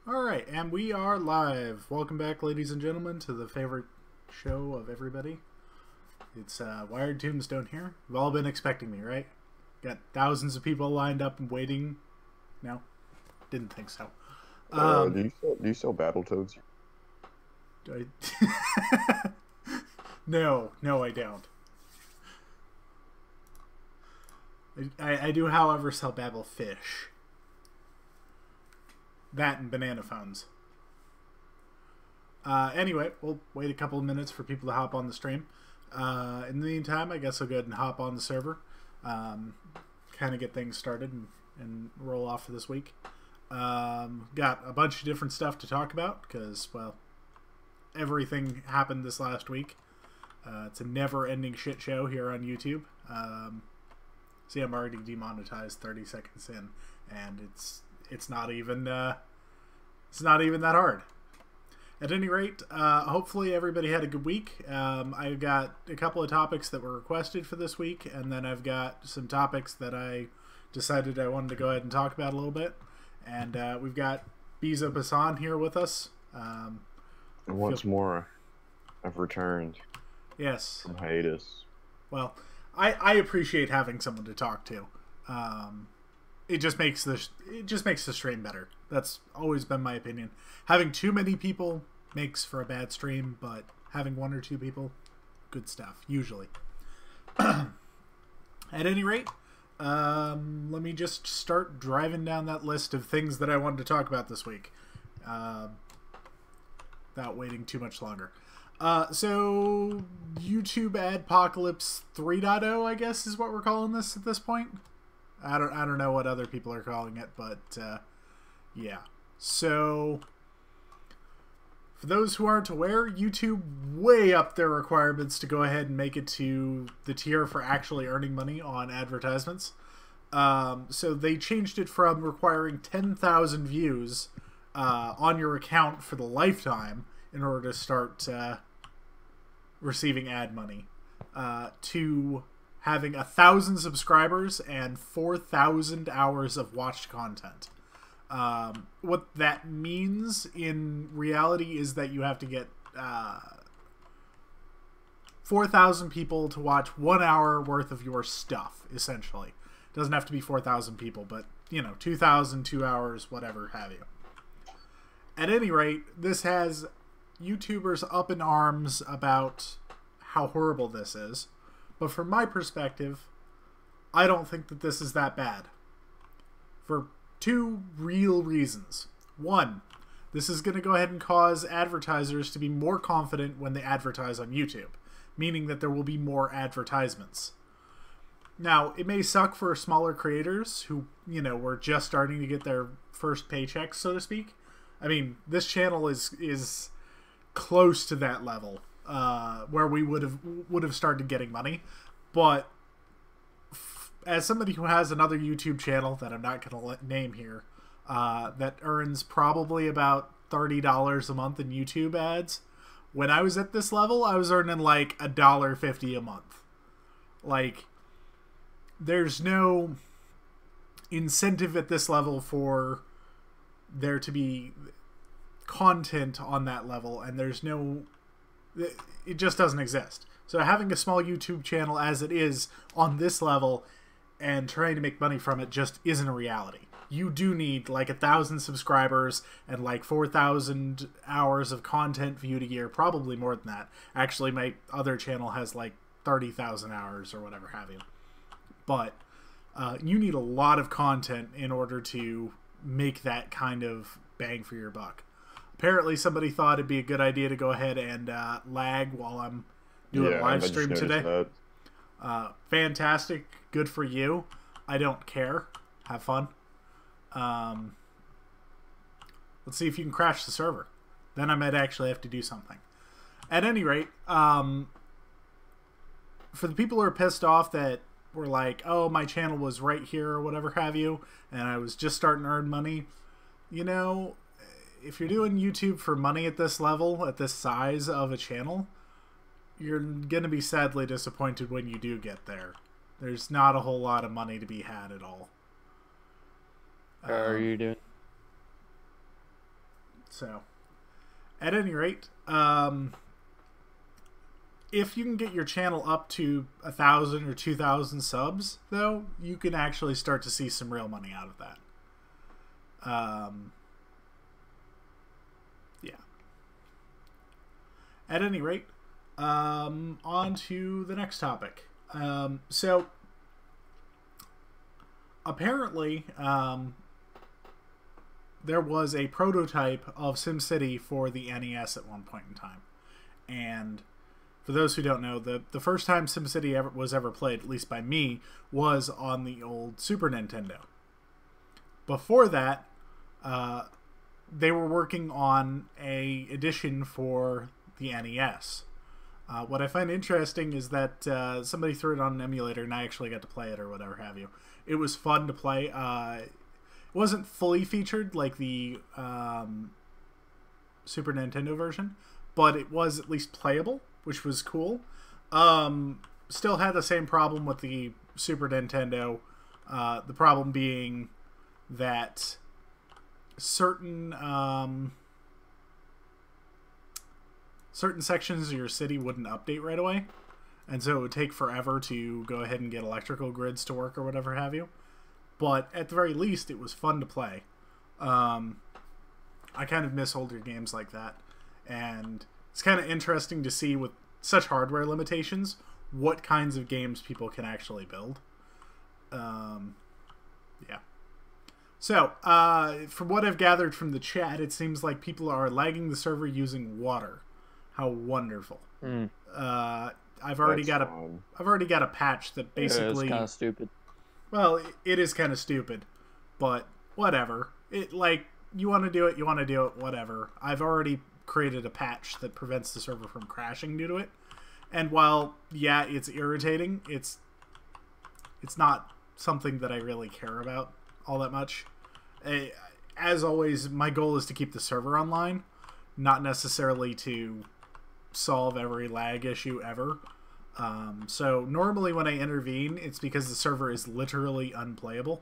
Alright, and we are live. Welcome back, ladies and gentlemen, to the favorite show of everybody. It's Wired Tombstone here. You've all been expecting me, right? Got thousands of people lined up and waiting. No? Didn't think so. Do you sell Battletoads? No, I don't. I do, however, sell Babel Fish. That and banana phones. Anyway, we'll wait a couple of minutes for people to hop on the stream. In the meantime, I guess I'll go ahead and hop on the server. Kind of get things started and roll off for this week. Got a bunch of different stuff to talk about because, well, everything happened this last week. It's a never-ending shit show here on YouTube. See, I'm already demonetized 30 seconds in, and it's not even that hard. At any rate, hopefully everybody had a good week. I've got a couple of topics that were requested for this week, and then I've got some topics that I decided I wanted to go ahead and talk about a little bit. And we've got Biza Basan here with us. Once more, I've returned. Yes. From hiatus. Well, I appreciate having someone to talk to. It just makes the stream better. That's always been my opinion. Having too many people makes for a bad stream, but having one or two people, good stuff, usually. At any rate, let me just start driving down that list of things that I wanted to talk about this week. Without waiting too much longer. So, YouTube Adpocalypse 3.0, I guess, is what we're calling this at this point. I don't know what other people are calling it, but yeah. So, for those who aren't aware, YouTube way up their requirements to go ahead and make it to the tier for actually earning money on advertisements. So they changed it from requiring 10,000 views on your account for the lifetime in order to start receiving ad money to having 1,000 subscribers and 4,000 hours of watched content. What that means in reality is that you have to get 4,000 people to watch 1 hour worth of your stuff, essentially. It doesn't have to be 4,000 people, but, 2,000, 2 hours, whatever have you. At any rate, this has YouTubers up in arms about how horrible this is. But from my perspective, I don't think that this is that bad. For two real reasons. One, this is going to go ahead and cause advertisers to be more confident when they advertise on YouTube, meaning that there will be more advertisements. Now, it may suck for smaller creators who, were just starting to get their first paychecks, so to speak. I mean, this channel is close to that level where we would have started getting money, but as somebody who has another YouTube channel that I'm not going to name here that earns probably about $30 a month in YouTube ads, when I was at this level, I was earning like $1.50 a month. Like, there's no incentive at this level for there to be content on that level, and it just doesn't exist. So having a small YouTube channel as it is on this level and trying to make money from it just isn't a reality. You do need like 1,000 subscribers and like 4,000 hours of content viewed a year, probably more than that. Actually, my other channel has like 30,000 hours or whatever have you. But you need a lot of content in order to make that kind of bang for your buck. Apparently, somebody thought it'd be a good idea to go ahead and lag while I'm doing a live stream today. Fantastic. Good for you. I don't care. Have fun. Let's see if you can crash the server. Then I might actually have to do something. At any rate, for the people who are pissed off that were like, oh, my channel was right here or whatever have you, and I was just starting to earn money, if you're doing YouTube for money at this level, at this size of a channel, you're going to be sadly disappointed when you do get there. There's not a whole lot of money to be had at all. How are you doing? So, at any rate, if you can get your channel up to 1,000 or 2,000 subs, though, you can actually start to see some real money out of that. Yeah. At any rate, on to the next topic. So, apparently, there was a prototype of SimCity for the NES at one point in time. And for those who don't know, the first time SimCity was ever played, at least by me, was on the old Super Nintendo. Before that, they were working on a edition for the NES. What I find interesting is that somebody threw it on an emulator and I actually got to play it or whatever have you. It was fun to play. It wasn't fully featured like the Super Nintendo version, but it was at least playable, which was cool. Still had the same problem with the Super Nintendo. The problem being that certain sections of your city wouldn't update right away, and so it would take forever to go ahead and get electrical grids to work or whatever have you. But at the very least, it was fun to play. I kind of miss older games like that, and it's kind of interesting to see with such hardware limitations what kinds of games people can actually build. Yeah. So, from what I've gathered from the chat, it seems like people are lagging the server using water. How wonderful! I've already got a patch that basically. It's kind of stupid. Well, it is kind of stupid, but whatever. You want to do it, whatever. I've already created a patch that prevents the server from crashing due to it. And while, yeah, it's irritating, it's not something that I really care about all that much. As always, my goal is to keep the server online, not necessarily to solve every lag issue ever. So normally when I intervene, it's because the server is literally unplayable.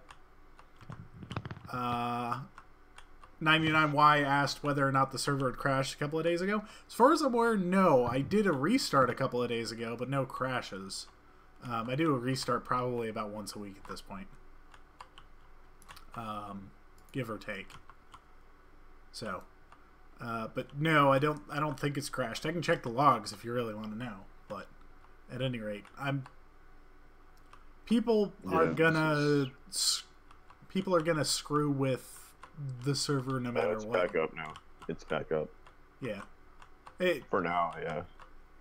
99Y asked whether or not the server had crashed a couple of days ago. As far as I'm aware, no. I did a restart a couple of days ago, but no crashes. I do a restart probably about once a week at this point. Give or take. So, but no, I don't think it's crashed. I can check the logs if you really want to know, but at any rate, people are gonna screw with the server no matter what. It's back up now. It's back up. Yeah. For now, yeah.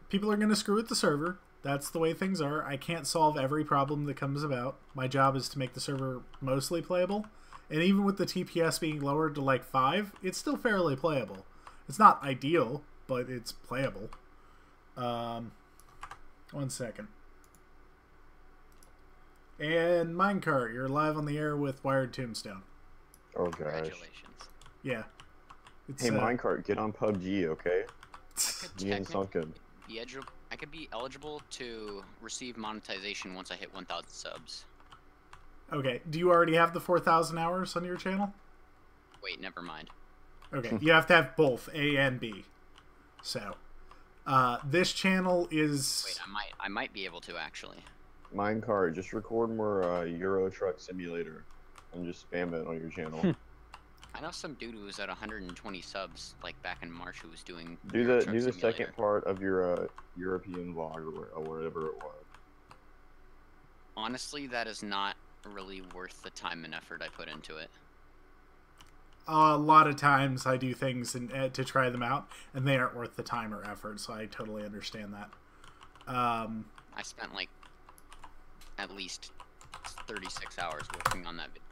People are gonna screw with the server. That's the way things are. I can't solve every problem that comes about. My job is to make the server mostly playable. And even with the TPS being lowered to like 5, it's still fairly playable. It's not ideal, but it's playable. 1 second. And Minecart, you're live on the air with Wired Tombstone. Oh gosh. Congratulations. Yeah. Hey, Minecart, get on PUBG, okay? I could be eligible to receive monetization once I hit 1,000 subs. Okay. Do you already have the 4,000 hours on your channel? Wait, never mind. Okay. You have to have both A and B. So, this channel is. Wait, I might be able to actually. Minecart, just record more Euro Truck Simulator and just spam it on your channel. I know some dude who was at 120 subs, like back in March, who was doing. Do the second part of your European vlog or whatever it was. Honestly, that is not really worth the time and effort I put into it. A lot of times I do things to try them out, and they aren't worth the time or effort, so I totally understand that. I spent like at least 36 hours working on that video.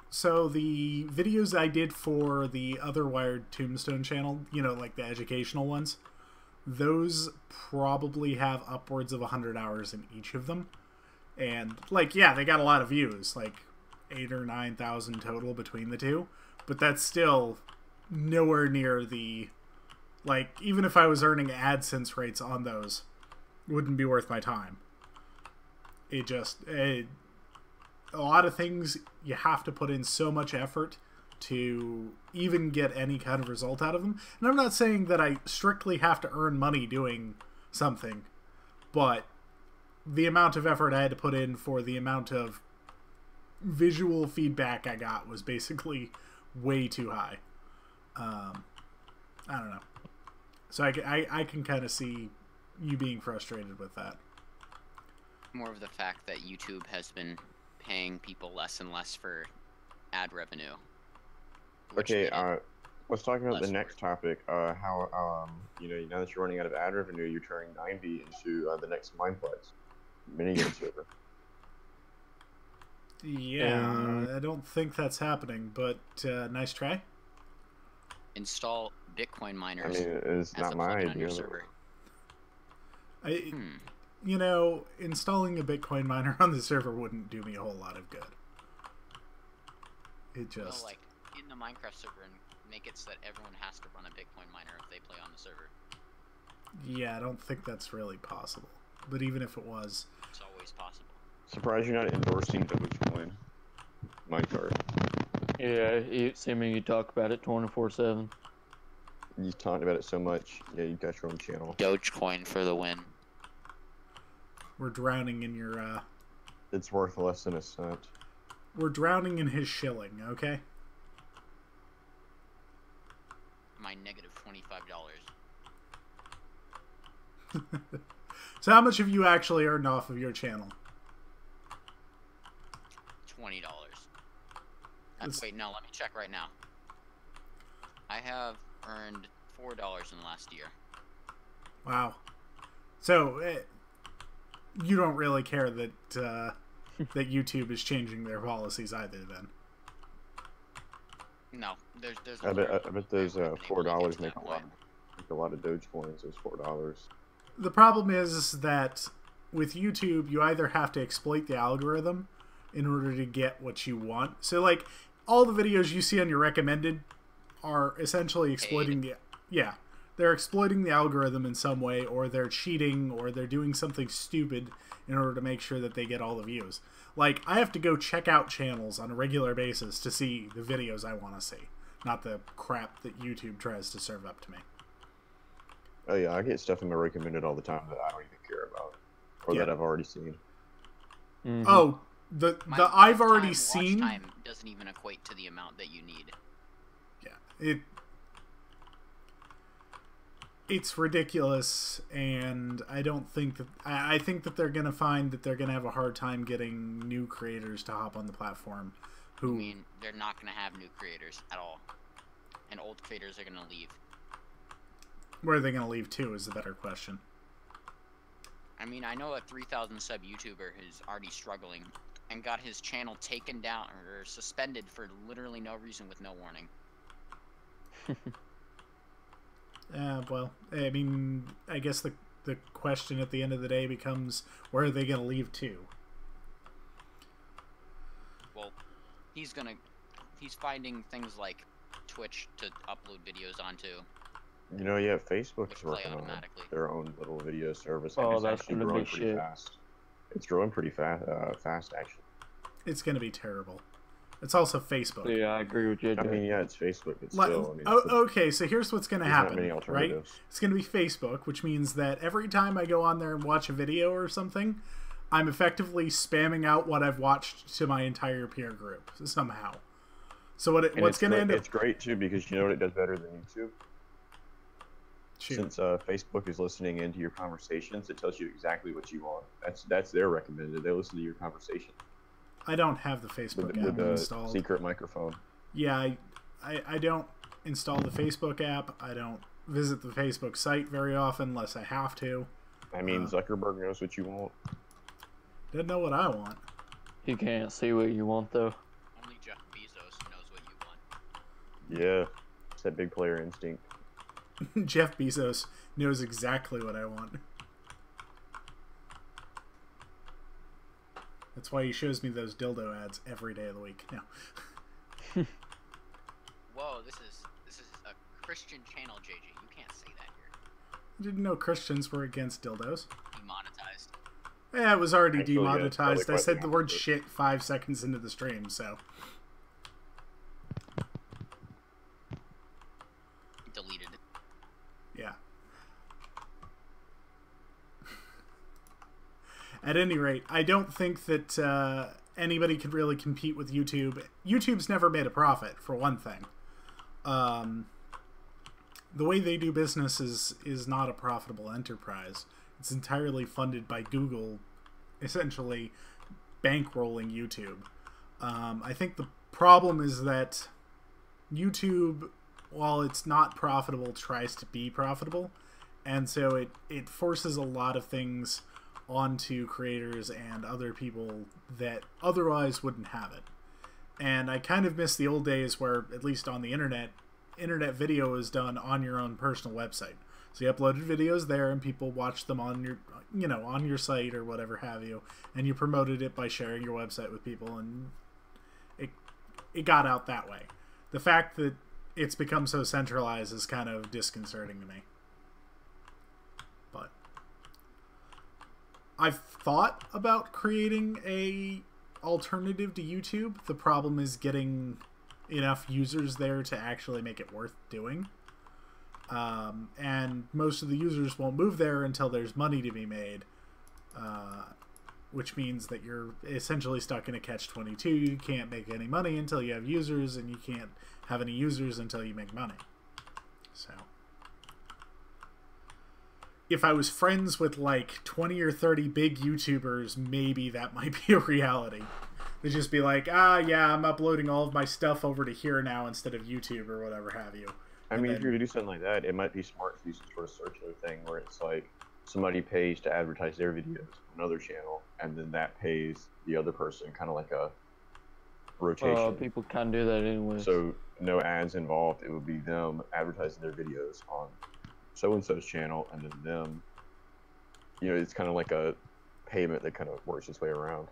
So the videos I did for the other Wired Tombstone channel, you know, like the educational ones, those probably have upwards of 100 hours in each of them. And, like, yeah, they got a lot of views, like 8,000 or 9,000 total between the two. But that's still nowhere near the, like, even if I was earning AdSense rates on those, it wouldn't be worth my time. A lot of things, you have to put in so much effort to even get any kind of result out of them. And I'm not saying that I strictly have to earn money doing something, but the amount of effort I had to put in for the amount of visual feedback I got was basically way too high. I don't know. So I can kind of see you being frustrated with that. More of the fact that YouTube has been paying people less and less for ad revenue. Okay, let's talk about the next topic. How now that you're running out of ad revenue, you're turning 9V into the next Mineplex minigame server. Yeah, I don't think that's happening, but nice try. Install Bitcoin miners. I mean, it's as not a my plugin on idea. your server. You know, installing a Bitcoin miner on the server wouldn't do me a whole lot of good. It just... Well, like, in the Minecraft server and make it so that everyone has to run a Bitcoin miner if they play on the server. Yeah, I don't think that's really possible. But even if it was... It's always possible. Surprised you're not endorsing Dogecoin. Minecart. Yeah, assuming you talk about it 24/7. You talked about it so much. Yeah, you got your own channel. Dogecoin for the win. We're drowning in your, It's worth less than a cent. We're drowning in his shilling, okay? My negative $25. So how much have you actually earned off of your channel? $20. Wait, no, let me check right now. I have earned $4 in the last year. Wow. So, you don't really care that that YouTube is changing their policies either, then? No, there's. I bet those $4 make a lot of Dogecoins. Those $4. The problem is that with YouTube, you either have to exploit the algorithm in order to get what you want. So, like, all the videos you see on your recommended are essentially exploiting they're exploiting the algorithm in some way, or they're cheating, or they're doing something stupid in order to make sure that they get all the views. Like, I have to go check out channels on a regular basis to see the videos I want to see, not the crap that YouTube tries to serve up to me. Oh yeah, I get stuff in my recommended all the time that I don't even care about, or that I've already seen. Mm-hmm. Oh, the I've already watch seen time doesn't even equate to the amount that you need. Yeah, it's ridiculous, and I don't think that I think that they're gonna find that they're gonna have a hard time getting new creators to hop on the platform. Who I mean, they're not gonna have new creators at all, and old creators are gonna leave. Where are they gonna leave to is the better question. I mean, I know a 3,000 sub YouTuber who's already struggling and got his channel taken down or suspended for literally no reason with no warning. Well, I mean, I guess the question at the end of the day becomes, where are they going to leave to? Well, he's finding things like Twitch to upload videos onto. You know, yeah, Facebook is Play working on automatically. their own little video service. Oh, and it's that's actually gonna be growing pretty shit. fast. It's growing pretty fast actually. It's going to be terrible. It's also Facebook. Yeah, I agree with JJ. I mean, yeah, it's Facebook. It's Like, still. I mean, okay, so here's what's going to there's not happen, many right? alternatives. It's going to be Facebook, which means that every time I go on there and watch a video or something, I'm effectively spamming out what I've watched to my entire peer group somehow. So what's going to end up... It's great too because you know what it does better than YouTube. Shoot. Since Facebook is listening into your conversations, it tells you exactly what you want. That's their recommended. They listen to your conversation. I don't have the Facebook With app the installed. secret microphone. Yeah, I don't install the Facebook app. I don't visit the Facebook site very often unless I have to. I mean, Zuckerberg knows what you want. Doesn't know what I want. You can't see what you want, though. Only Jeff Bezos knows what you want. Yeah, it's that big player instinct. Jeff Bezos knows exactly what I want. That's why he shows me those dildo ads every day of the week. No. Whoa, this is a Christian channel, JJ. You can't say that here. I didn't know Christians were against dildos. Demonetized. Yeah, it was already Actually, yeah, it's probably demonetized. I quite said the the word opposite. shit 5 seconds into the stream, so. At any rate, I don't think that anybody could really compete with YouTube. YouTube's never made a profit, for one thing. The way they do business is not a profitable enterprise. It's entirely funded by Google, essentially bankrolling YouTube. I think the problem is that YouTube, while it's not profitable, tries to be profitable, and so it forces a lot of things onto creators and other people that otherwise wouldn't have it. And I kind of miss the old days where, at least on the internet video is done on your own personal website. So you uploaded videos there and people watched them on your, on your site or whatever have you, and you promoted it by sharing your website with people, and it got out that way. The fact that it's become so centralized is kind of disconcerting to me. But I've thought about creating a alternative to YouTube. The problem is getting enough users there to actually make it worth doing. And most of the users won't move there until there's money to be made, which means that you're essentially stuck in a catch-22. You can't make any money until you have users, and you can't have any users until you make money. So if I was friends with like 20 or 30 big YouTubers, maybe that might be a reality. They'd just be like, yeah, I'm uploading all of my stuff over to here now instead of YouTube or whatever have you. I mean, if you're to do something like that, it might be smart to do some sort of circular thing where it's like somebody pays to advertise their videos on another channel, and then that pays the other person, kind of like a rotation. People can do that anyway. So no ads involved. It would be them advertising their videos on so-and-so's channel, and then them, it's kind of like a payment that kind of works its way around.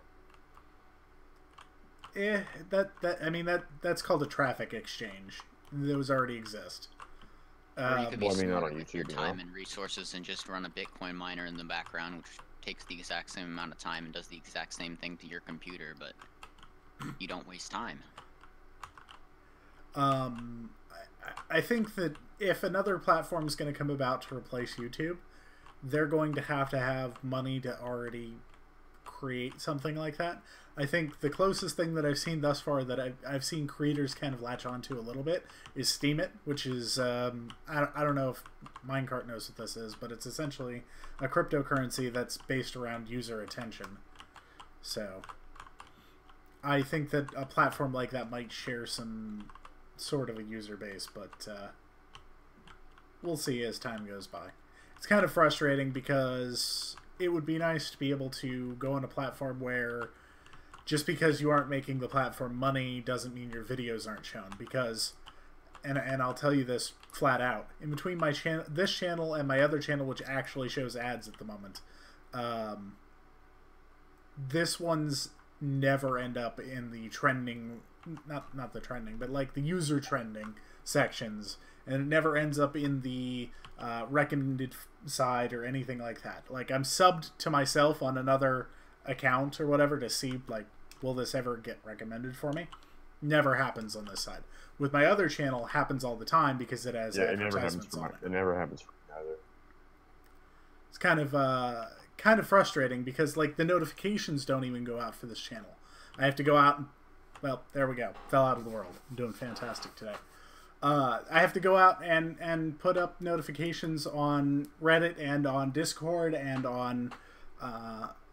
That's called a traffic exchange. Those already exist. Or you could be not on smart with your YouTube, time and resources and just run a Bitcoin miner in the background, which takes the exact same amount of time and does the exact same thing to your computer, but you don't waste time. I think that if another platform is going to come about to replace YouTube, they're going to have money to already create something like that. I think the closest thing that I've seen thus far that I've seen creators kind of latch onto a little bit is Steemit, which is, I don't know if Minecart knows what this is, but it's essentially a cryptocurrency that's based around user attention. So I think that a platform like that might share some sort of a user base, but we'll see as time goes by. It's kind of frustrating because it would be nice to be able to go on a platform where just because you aren't making the platform money doesn't mean your videos aren't shown. Because, and I'll tell you this flat out, in between my this channel and my other channel, which actually shows ads at the moment, this one's never end up in the trending, not the trending, but like the user trending sections, and it never ends up in the recommended side or anything like that. Like, I'm subbed to myself on another account or whatever to see, like, will this ever get recommended for me? Never happens on this side. With my other channel, happens all the time because it has advertisements on it. It never happens for me either. It's kind of frustrating because, like, the notifications don't even go out for this channel. I have to go out and, well, there we go. Fell out of the world. I'm doing fantastic today. I have to go out and put up notifications on Reddit and on Discord and on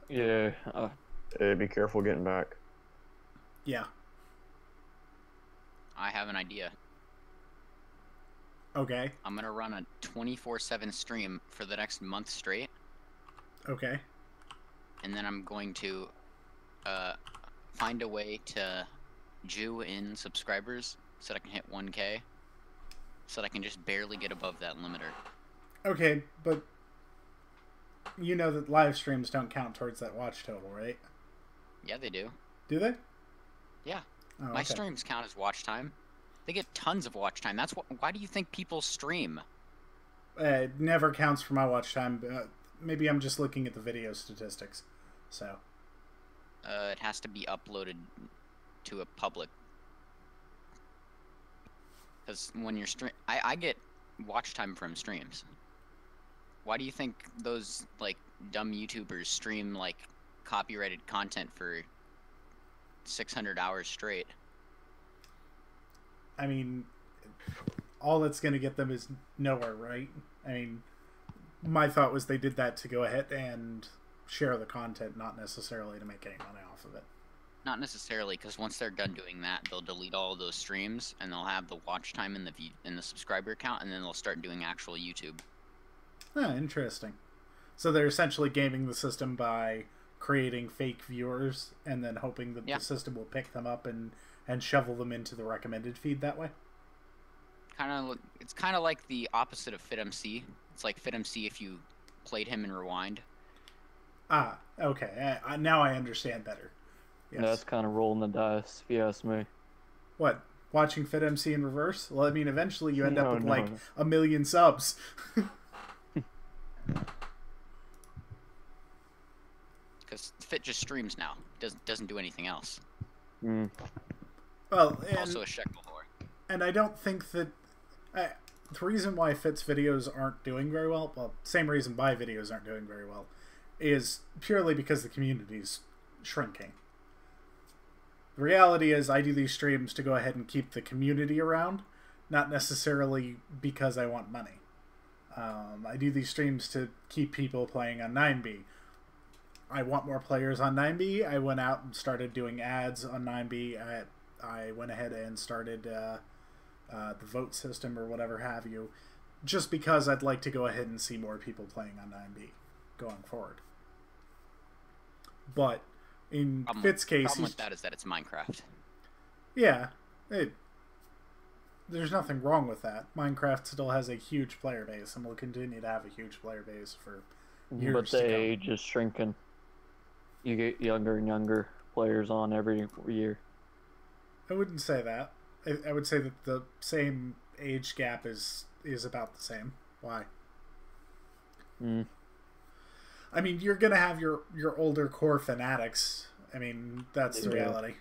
Hey, be careful getting back. Yeah. I have an idea. Okay. I'm gonna run a 24/7 stream for the next month straight. Okay. And then I'm going to find a way to Jew in subscribers so that I can hit 1K. So that I can just barely get above that limiter. Okay, but you know that live streams don't count towards that watch total, right? Yeah, they do. Do they? Yeah. Oh, My okay. streams count as watch time. They get tons of watch time. That's why do you think people stream? It never counts for my watch time. Maybe I'm just looking at the video statistics. So. It has to be uploaded to a public. Because when you're I get watch time from streams. Why do you think those, like, dumb YouTubers stream, like, copyrighted content for 600 hours straight. I mean, all that's going to get them is nowhere, right? I mean, my thought was they did that to go ahead and share the content, not necessarily to make any money off of it. Not necessarily, because once they're done doing that, they'll delete all of those streams, and they'll have the watch time in the subscriber count, and then they'll start doing actual YouTube. Ah, interesting. So they're essentially gaming the system by creating fake viewers and then hoping that the system will pick them up and shovel them into the recommended feed that way? It's kind of like the opposite of FitMC. It's like FitMC if you played him in Rewind. Ah, okay. Now I understand better. Yes. That's kind of rolling the dice, if you ask me. What? Watching FitMC in reverse? Well, I mean, eventually you end up with like 1 million subs. Because Fit just streams now. Doesn't do anything else. Mm. Well, also a shekel whore. And I don't think that... the reason why Fit's videos aren't doing very well, same reason my videos aren't doing very well, is purely because the community's shrinking. The reality is I do these streams to go ahead and keep the community around, not necessarily because I want money. I do these streams to keep people playing on 9B. I want more players on 9B. I went out and started doing ads on 9B. I went ahead and started the vote system or whatever have you, just because I'd like to go ahead and see more people playing on 9B going forward. But in Fit's case... The problem with that is that it's Minecraft. Yeah. There's nothing wrong with that. Minecraft still has a huge player base and will continue to have a huge player base for years but the age is shrinking. You get younger and younger players on every year. I wouldn't say that. I would say that the same age gap is about the same. Why? Mm. I mean, you're going to have your older core fanatics. I mean, that's the reality.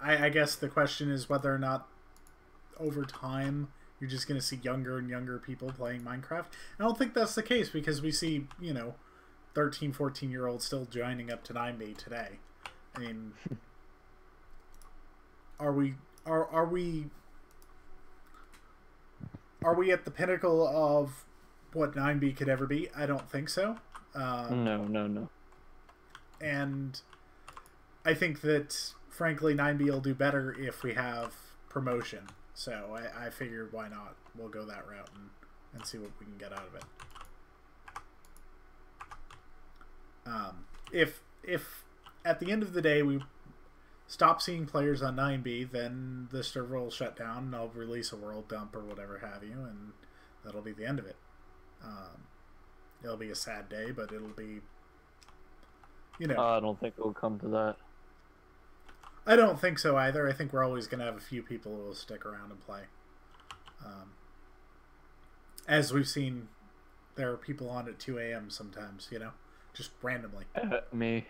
I guess the question is whether or not over time you're just going to see younger and younger people playing Minecraft. I don't think that's the case because we see, 13, 14-year-olds still joining up to 9B today. I mean, are we at the pinnacle of what 9B could ever be? I don't think so. No. And I think that, frankly, 9B will do better if we have promotion. So I figured, why not? We'll go that route and see what we can get out of it. If at the end of the day we stop seeing players on 9B, then the server will shut down and I'll release a world dump or whatever have you, and that'll be the end of it. It'll be a sad day, but it'll be, I don't think it'll come to that. I don't think so either. I think we're always going to have a few people who will stick around and play. As we've seen, there are people on at 2 a.m. sometimes, just randomly. Me.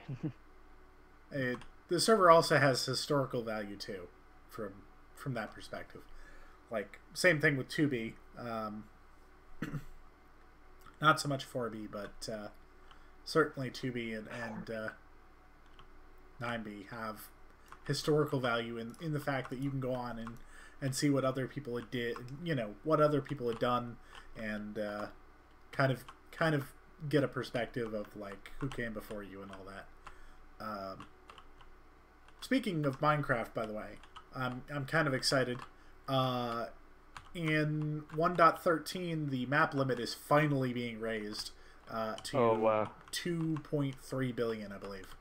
The server also has historical value too, from that perspective. Like, same thing with 2B. Not so much 4B, but certainly 2B and 9B have historical value in the fact that you can go on and see what other people did, what other people had done, and kind of get a perspective of like who came before you and all that. Speaking of Minecraft, by the way, I'm kind of excited. In 1.13, the map limit is finally being raised to 2.3 billion, I believe.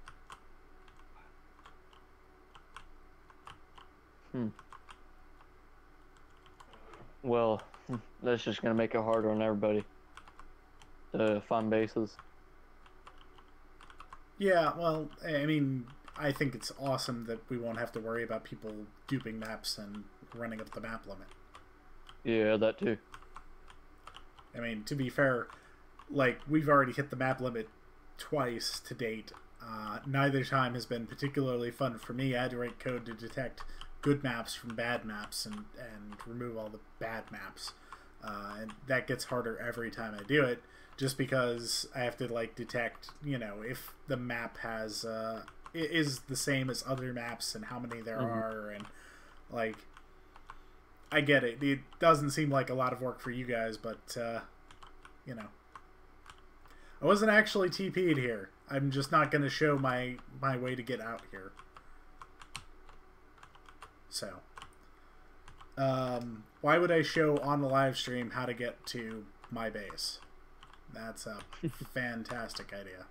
Well, that's just going to make it harder on everybody to find bases. Yeah, well, I mean, I think it's awesome that we won't have to worry about people duping maps and running up the map limit. Yeah, that too. I mean, to be fair, like, we've already hit the map limit twice to date. Neither time has been particularly fun for me. I had to write code to detect good maps from bad maps and remove all the bad maps. and that gets harder every time I do it, just because I have to like detect, you know, if the map has is the same as other maps and how many there are, and like I get it. It doesn't seem like a lot of work for you guys, but you know, I wasn't actually TP'd here. I'm just not going to show my way to get out here. So, why would I show on the live stream how to get to my base? That's a fantastic idea.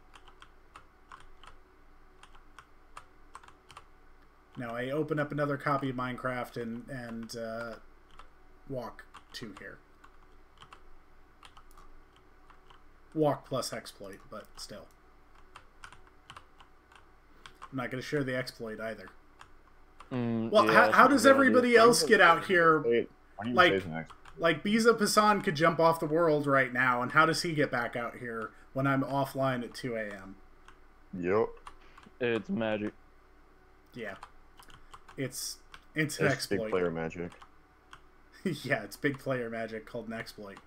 Now I open up another copy of Minecraft and walk to here. Walk plus exploit, but still. I'm not going to share the exploit either. Well, yeah, how does everybody else get out here? Like Biza Passan could jump off the world right now, and how does he get back out here when I'm offline at 2 a.m.? Yep. It's magic. Yeah. It's an exploit. Big player magic. Yeah, it's big player magic called an exploit.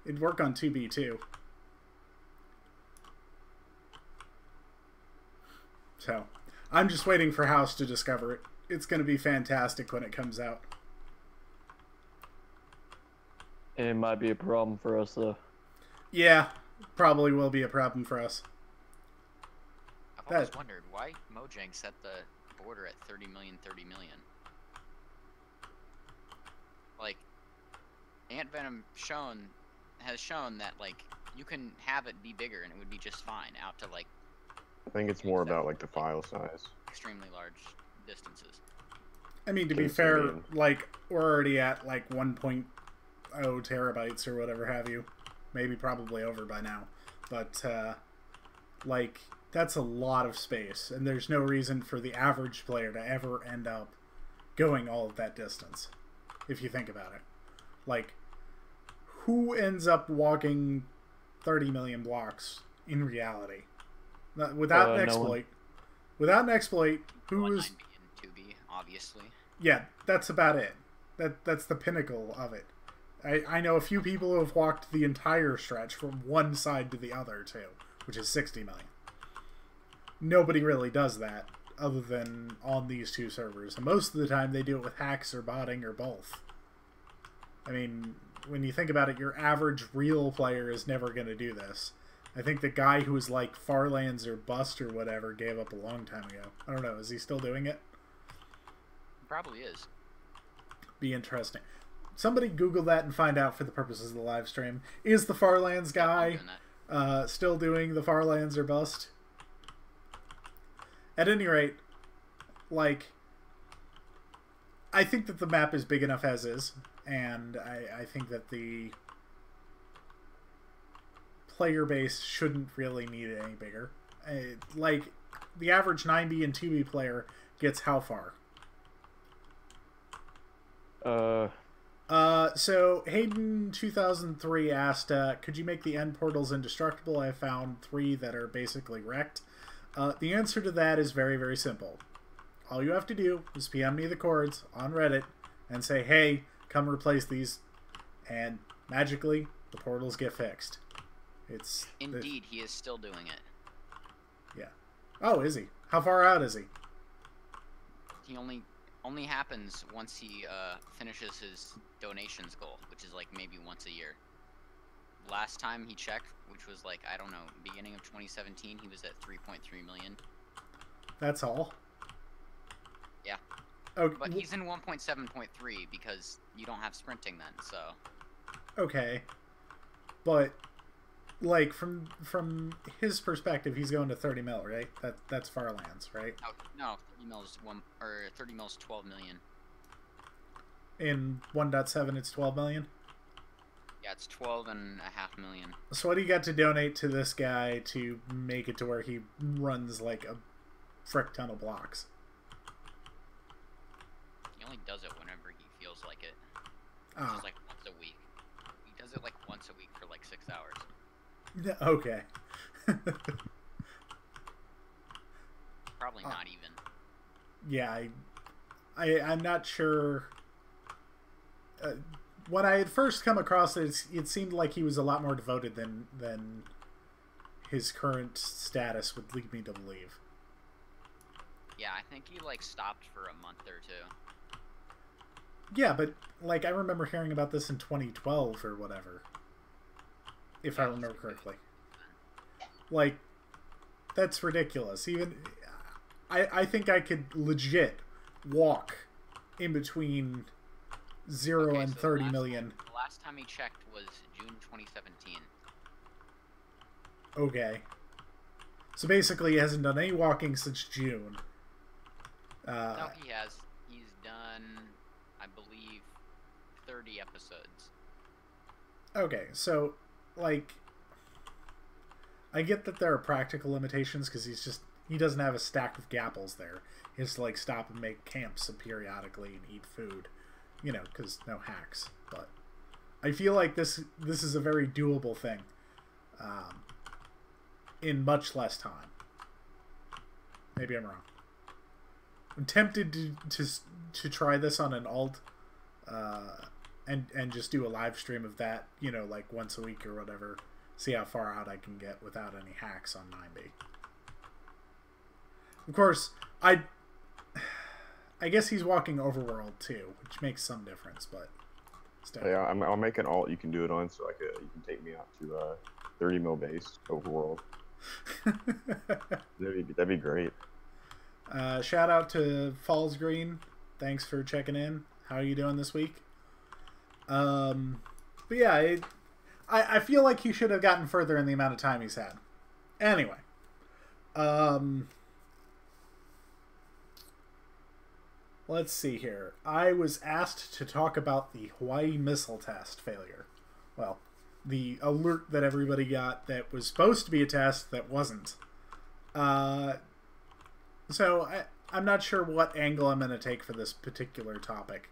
It'd work on 2B too. So, I'm just waiting for House to discover it. It's going to be fantastic when it comes out. It might be a problem for us, though. Yeah, probably will be a problem for us. I've always wondered why Mojang set the border at 30 million, 30 million. Like, Ant Venom has shown that, like, you can have it be bigger and it would be just fine out to, like, I think it's more about like the file size. extremely large distances. I mean, to be fair, like, we're already at like 1.0 terabytes or whatever have you. Maybe probably over by now. But, like, that's a lot of space. And there's no reason for the average player to ever end up going all of that distance. If you think about it. Like, who ends up walking 30 million blocks in reality? Without an exploit. Without an exploit, who's... 9B and 2B, obviously. Yeah, that's about it. That's the pinnacle of it. I know a few people who have walked the entire stretch from one side to the other, too, which is 60 million. Nobody really does that, other than on these two servers. And most of the time, they do it with hacks or botting or both. I mean, when you think about it, your average real player is never going to do this. I think the guy who was like Farlands or Bust or whatever gave up a long time ago. I don't know. Is he still doing it? Probably is. Be interesting. Somebody Google that and find out for the purposes of the live stream. Is the Farlands guy still doing the Farlands or Bust? At any rate, like, I think that the map is big enough as is, and I think that the player base shouldn't really need it any bigger. Like, the average 9B and 2B player gets how far? So Hayden 2003 asked, could you make the end portals indestructible? I found 3 that are basically wrecked. The answer to that is very, very simple. All you have to do is PM me the chords on Reddit and say, hey, come replace these, and magically the portals get fixed. Indeed, he is still doing it. Yeah. Oh, is he? How far out is he? He only happens once he finishes his donations goal, which is like maybe once a year. Last time he checked, which was like, I don't know, beginning of 2017, he was at 3.3 million. That's all? Yeah. Okay. But he's in 1.7.3 because you don't have sprinting then, so. Okay. But, like, from his perspective, he's going to 30 mil, right? That's Farlands, right? No, 30 mil is 12 million. In 1.7, it's 12 million? Yeah, it's 12.5 million. So what do you got to donate to this guy to make it to where he runs, like, a frick ton of blocks? He only does it whenever he feels like it. Ah. Which is like once a week. He does it like once a week for like 6 hours. Okay. Probably not even. Yeah, I'm not sure. when I had first come across it, it seemed like he was a lot more devoted than his current status would lead me to believe. Yeah, I think he like stopped for a month or two. Yeah, but like I remember hearing about this in 2012 or whatever, if I remember correctly. Like, that's ridiculous. Even I think I could legit walk in between 0 and 30 million. The last time he checked was June 2017. Okay. So basically, he hasn't done any walking since June. No, he has. He's done, I believe, 30 episodes. Okay, so, like, I get that there are practical limitations because he doesn't have a stack of gapples there. He has to, like, stop and make camps periodically and eat food, you know, because no hacks. But I feel like this is a very doable thing in much less time. Maybe I'm wrong. I'm tempted to try this on an alt and just do a live stream of that, you know, like once a week or whatever. See how far out I can get without any hacks on 9B. Of course, I guess he's walking overworld too, which makes some difference, but still. Yeah, I'll make an alt you can do it on, so you can take me out to 30 mil base overworld. That'd be great. Shout out to Falls Green. Thanks for checking in. How are you doing this week? But yeah, I feel like he should have gotten further in the amount of time he's had. Anyway. Let's see here. I was asked to talk about the Hawaii missile test failure. Well, the alert that everybody got that was supposed to be a test that wasn't. So I'm not sure what angle I'm going to take for this particular topic.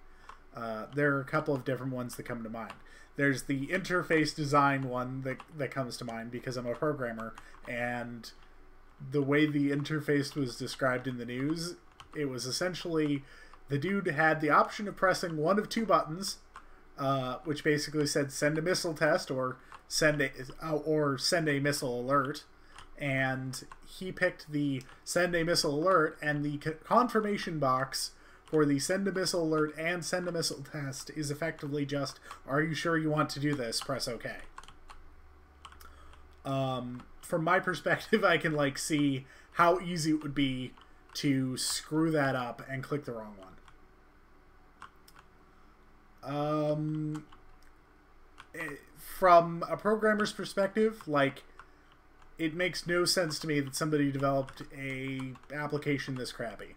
There are a couple of different ones that come to mind. There's the interface design one that comes to mind because I'm a programmer, and the way the interface was described in the news, it was essentially the dude had the option of pressing one of two buttons, which basically said send a missile test or send a missile alert, and he picked the send a missile alert, and the confirmation box for the send a missile alert and send a missile test is effectively just, are you sure you want to do this? Press OK. From my perspective, I can like see how easy it would be to screw that up and click the wrong one. From a programmer's perspective, like, it makes no sense to me that somebody developed a application this crappy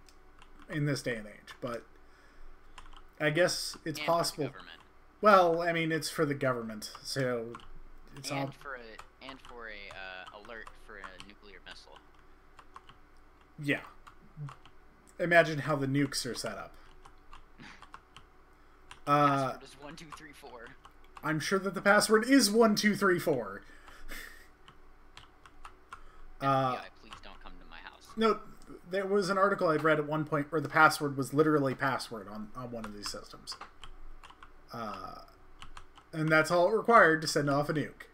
in this day and age, but I guess it's possible. Well, I mean, it's for the government, so it's and all for a alert for a nuclear missile. Yeah. Imagine how the nukes are set up. Password is 1234. I'm sure that the password is 1234. FBI, please don't come to my house. No, there was an article I'd read at one point where the password was literally password on one of these systems. And that's all it required to send off a nuke.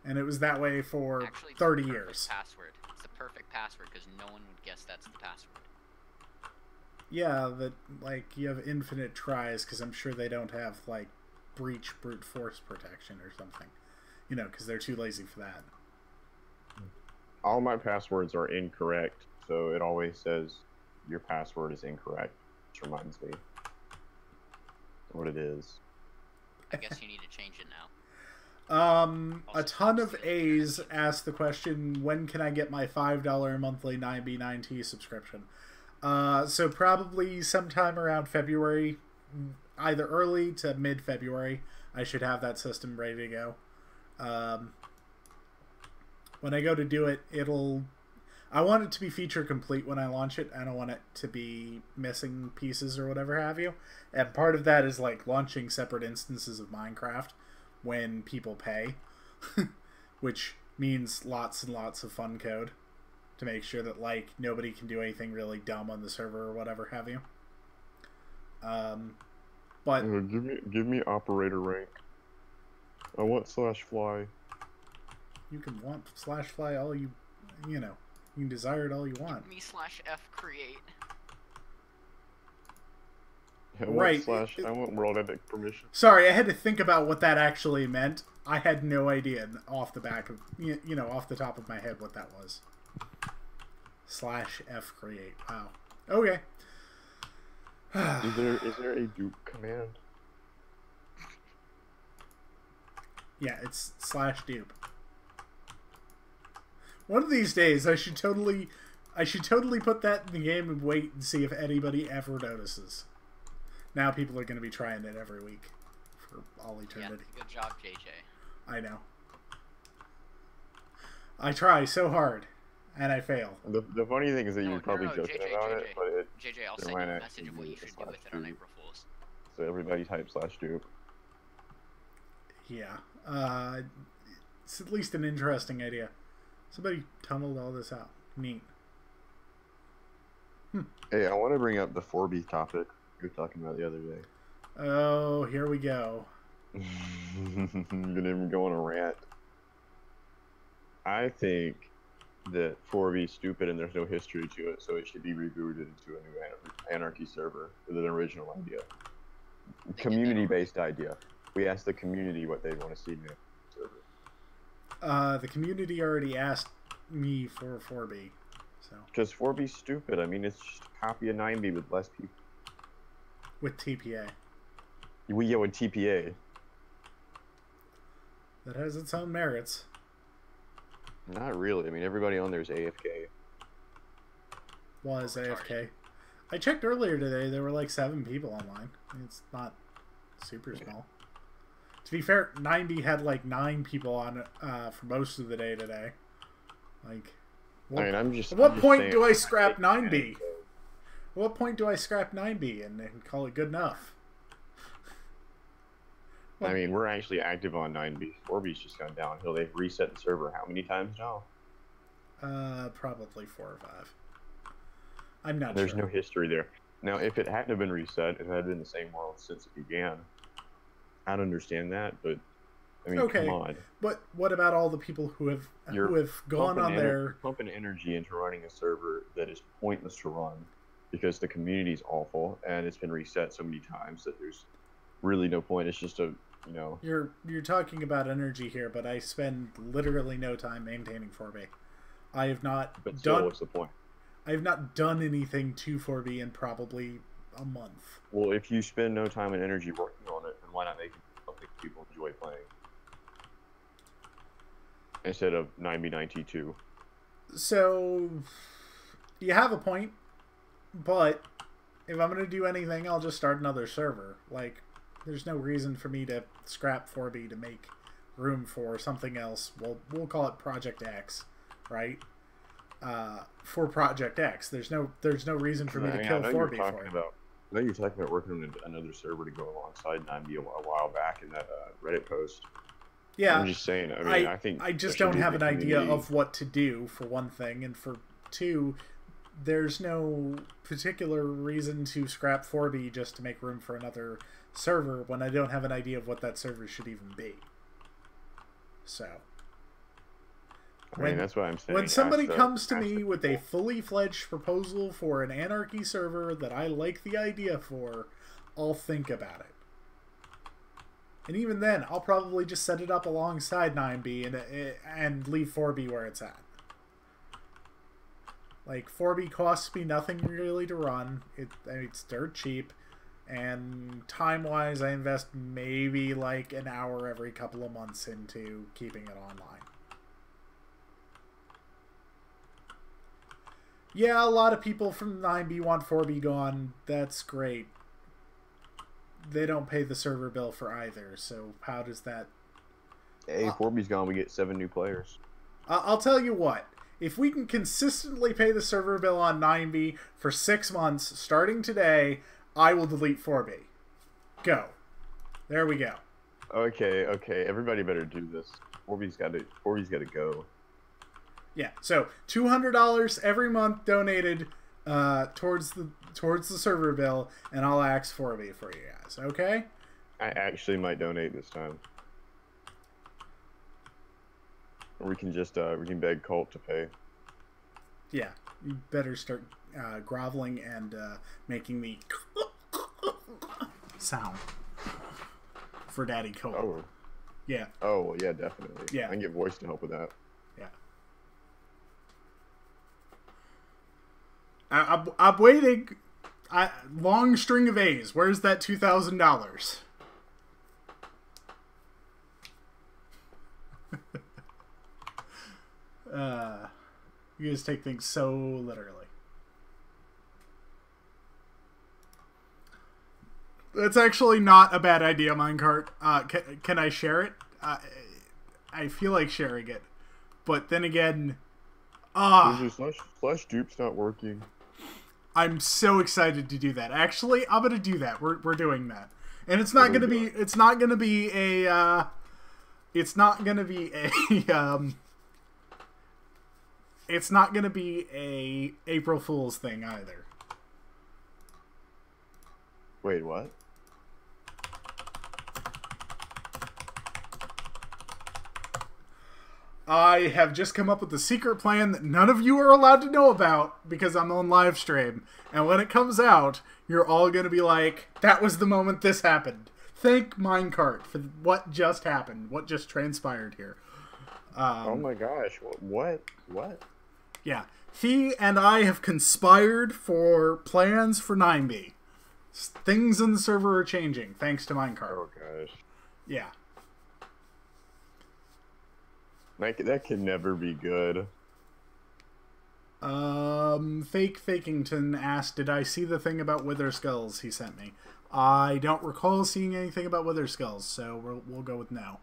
And it was that way for Actually, 30 years. Password. It's the perfect password because no one would guess that's the password. Yeah, that, like, you have infinite tries because I'm sure they don't have, like, breach brute force protection or something. You know, because they're too lazy for that. All my passwords are incorrect, so it always says your password is incorrect, which reminds me what it is. I guess you need to change it now. A ton of A's asked the question, when can I get my $5 monthly 9B9T subscription? So probably sometime around February, either early to mid-February, I should have that system ready to go. When I go to do it, I want it to be feature complete when I launch it. I don't want it to be missing pieces or whatever have you. And part of that is like launching separate instances of Minecraft when people pay, which means lots and lots of fun code to make sure that like nobody can do anything really dumb on the server or whatever have you. But Give me operator rank. I want /fly. you can want /fly all you know. You can desire it all you want. Me /F create. I Right. I want world epic permission. Sorry, I had to think about what that actually meant. I had no idea off the back of off the top of my head what that was. /F create. Wow. Okay. Is there a dupe command? Yeah, it's /dupe. One of these days, I should totally put that in the game and wait and see if anybody ever notices. Now people are going to be trying it every week for all eternity. Yeah, good job, JJ. I know. I try so hard, and I fail. The funny thing is that you're probably joking JJ, about it, but JJ, I'll send you a message of what you should do with it on April Fools. So everybody type /dupe. Yeah. It's at least an interesting idea. Somebody tunneled all this out. Neat. Hey, I want to bring up the 4B topic you were talking about the other day. Oh, here we go. I'm gonna even go on a rant. I think that 4B is stupid and there's no history to it, so it should be rebooted into a new anarchy server with an original idea. Community-based idea. We asked the community what they want to see in the server. The community already asked me for 4B. So. Because 4B's stupid. I mean, it's just a copy of 9B with less people. With TPA. We go with TPA. That has its own merits. Not really. I mean, everybody on there is AFK. Was AFK. I checked earlier today. There were like 7 people online. It's not super small. To be fair, 9B had like 9 people on it for most of the day today. Like, I mean, at what point do I scrap 9B? At what point do I scrap 9B and call it good enough? I mean, we're actually active on 9B. 4B's just gone downhill. They've reset the server how many times now? Probably 4 or 5. I'm not There's sure. no history there. Now, if it hadn't have been reset, if it had been the same world since it began, I'd understand that, but I mean, okay. come on. But what about all the people who have gone on there pumping energy into running a server that is pointless to run because the community is awful and it's been reset so many times that there's really no point. It's just a You're talking about energy here, but I spend literally no time maintaining 4B. I have not But still, what's the point? I have not done anything to 4B in probably a month. Well, if you spend no time and energy working on it, then why not make it something people enjoy playing? Instead of 9B9T2. So, you have a point, but if I'm going to do anything, I'll just start another server. Like, there's no reason for me to scrap 4B to make room for something else. We'll call it Project X, right? For Project X, there's no reason for me to kill 4B for it. I know you're talking about working on another server to go alongside 9B a while back in that Reddit post. Yeah, I'm just saying. I mean, I think I just don't have an idea of what to do, for one thing, and for two, there's no particular reason to scrap 4B just to make room for another server when I don't have an idea of what that server should even be. So, I mean, that's what I'm saying. When somebody comes to me with a fully fledged proposal for an anarchy server that I like the idea for, I'll think about it. And even then, I'll probably just set it up alongside 9B and leave 4B where it's at. Like, 4B costs me nothing really to run. It's dirt cheap. And time-wise, I invest maybe like an hour every couple of months into keeping it online. Yeah, a lot of people from 9B want 4B gone. That's great. They don't pay the server bill for either, so how does that... Hey, 4B's gone, we get 7 new players. I'll tell you what. If we can consistently pay the server bill on 9B for 6 months, starting today, I will delete 4B. Go. There we go. Okay. Everybody better do this. 4B's got to go. Yeah, so $200 every month donated towards the server bill, and I'll ask for me for you guys. Okay? I actually might donate this time. Or we can just we can beg Colt to pay. Yeah, you better start groveling and making the sound for Daddy Colt. Oh. Yeah. Oh, well, yeah, definitely. Yeah. I can get voice to help with that. Yeah. I'm waiting. Long string of A's. Where's that $2,000? You guys take things so literally. That's actually not a bad idea, Minecart. Can I share it? I feel like sharing it. But then again... Slash dupe's not working. I'm so excited to do that. Actually, I'm gonna do that. We're doing that. And it's not gonna be... It's not gonna be a... It's not gonna be a... It's not going to be a April Fool's thing either. Wait, what? I have just come up with a secret plan that none of you are allowed to know about because I'm on live stream. And when it comes out, you're all going to be like, that was the moment this happened. Thank Minecart for what just happened, what just transpired here. Oh my gosh, what? Yeah, he and I have conspired for plans for 9B. Things in the server are changing, thanks to Minecart. Oh gosh. Yeah. That can never be good. Fake Fakington asked, did I see the thing about Wither Skulls he sent me? I don't recall seeing anything about Wither Skulls, so we'll go with no.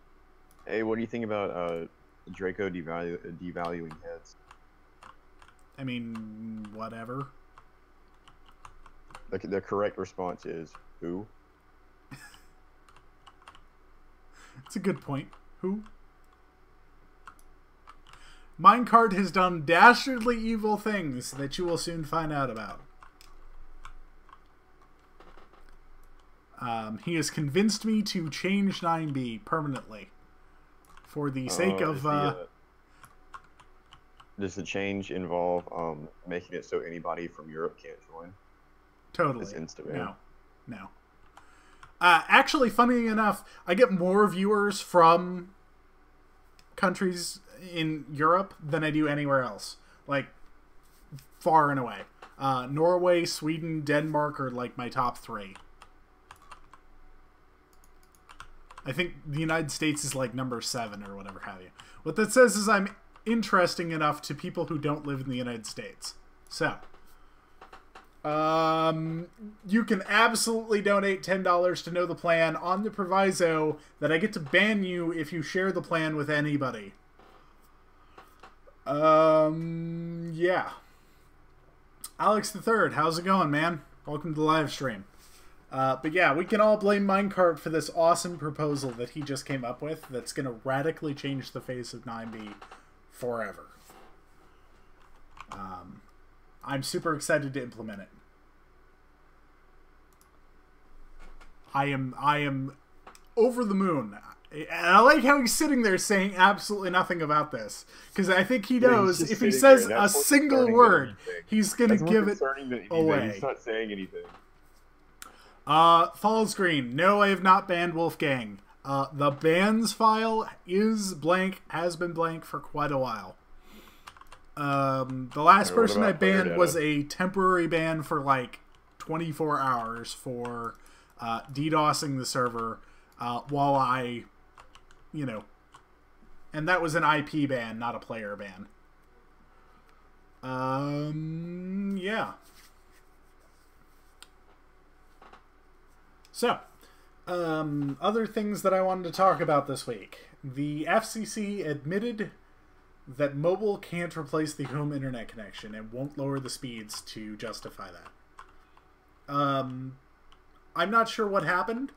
Hey, what do you think about Draco devaluing heads? I mean, whatever. The correct response is, who? It's a good point. Who? Minecart has done dastardly evil things that you will soon find out about. He has convinced me to change 9B permanently. For the sake of... Does the change involve making it so anybody from Europe can't join? Totally. It's Instagram. No. Actually, funny enough, I get more viewers from countries in Europe than I do anywhere else. Like, far and away. Norway, Sweden, Denmark are like my top 3. I think the United States is like number 7 or whatever have you. What that says is I'm interesting enough to people who don't live in the United States. So, you can absolutely donate $10 to know the plan on the proviso that I get to ban you if you share the plan with anybody. Yeah. Alex the Third, how's it going, man? Welcome to the live stream. But yeah, we can all blame Minecart for this awesome proposal that he just came up with that's going to radically change the face of 9B forever. I'm super excited to implement it. I am over the moon. And I like how he's sitting there saying absolutely nothing about this. Because I think he knows if he says a single word, he's going to give it away. He's not saying anything. Falls Green. No, I have not banned Wolfgang. The bans file is blank, has been blank for quite a while. The last person I banned was a temporary ban for like 24 hours for DDoSing the server while I, and that was an IP ban, not a player ban. Yeah. So, other things that I wanted to talk about this week. The FCC admitted that mobile can't replace the home internet connection and won't lower the speeds to justify that. I'm not sure what happened.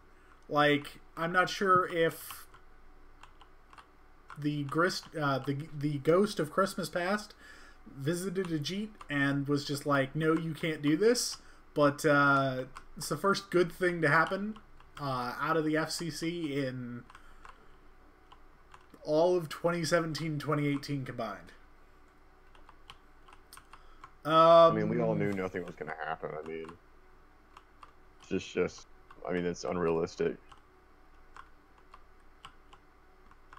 Like, I'm not sure if the Ghost of Christmas Past visited Ajit and was just like, no, you can't do this. But it's the first good thing to happen out of the FCC in all of 2017, 2018 combined. I mean, we all knew nothing was going to happen. I mean, I mean, it's unrealistic.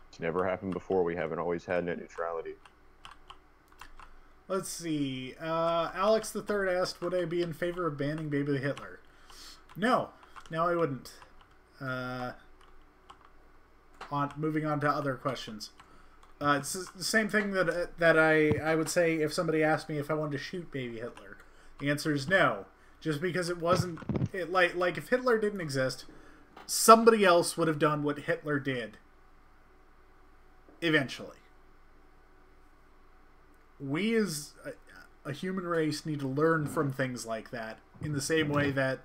It's never happened before. We haven't always had net neutrality. Let's see. Alex the Third asked, would I be in favor of banning Baby Hitler? No. No, I wouldn't. Moving on to other questions. It's the same thing that I would say if somebody asked me if I wanted to shoot Baby Hitler. The answer is no. Just because it wasn't... Like if Hitler didn't exist, somebody else would have done what Hitler did. Eventually. We as a human race need to learn from things like that in the same way that